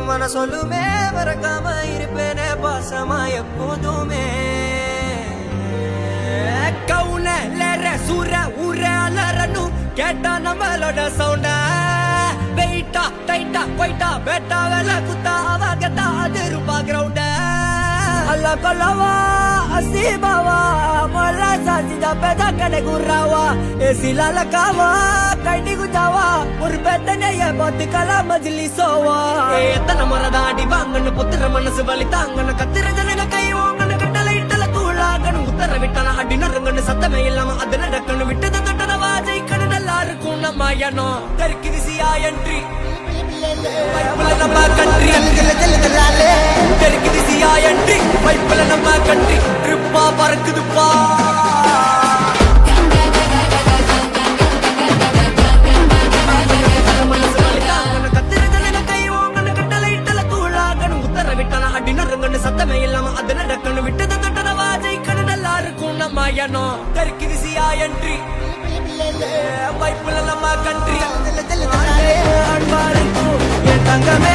மன சொல்லுமே மறக்காம இருப்பேனே பாசமா எப்போதுமே கவுன சூர ஊர அலறனும் கேட்டா நம்மளோட சவுண்ட வெயிட்டா டைட்டா போயிட்டா பேட்டா வேலை குத்தா அவ கேட்டா அது ரூபா கிரவுண்ட அல்ல கொல்லவா அசீபாவா மொல்ல சாசிதா பேதா கடை குர்ராவா ஏசிலால காவா கைடி குஜாவா ஒரு பெத்தனைய பார்த்து கலா மஜிலி சோவா எத்தனை முறைதாடி வாங்கன்னு புத்திர மனசு வலி தாங்கன்னு கத்திர ஜனங்க கை ஓங்கன்னு கட்டளை இட்டல தூளாகணும் உத்தர விட்டான அடி நறுங்கன்னு சத்தமே இல்லாம அது நடக்கணும் விட்டதை தொட்டத வாஜைக்கணும் நல்லா இருக்கும் நம்ம எண்ணம் தெற்கு விசியா என்ட்ரி நம்ம கண்ட்ரி தெற்கு விசியா என்ட்ரி பைப்புல நம்ம கண்ட்ரி ட்ரிப்பா பறக்குதுப்பா சத்தமே இல்லாம அது நடக்கணும் விட்டதை தொட்டத வாஜைக்கணும் நல்லா இருக்கும் நம்ம எண்ணம் தெற்கு விசியா என்ட்ரி பைப்புல நம்ம கண்ட்ரி அன்பாருக்கும் என் தங்கமே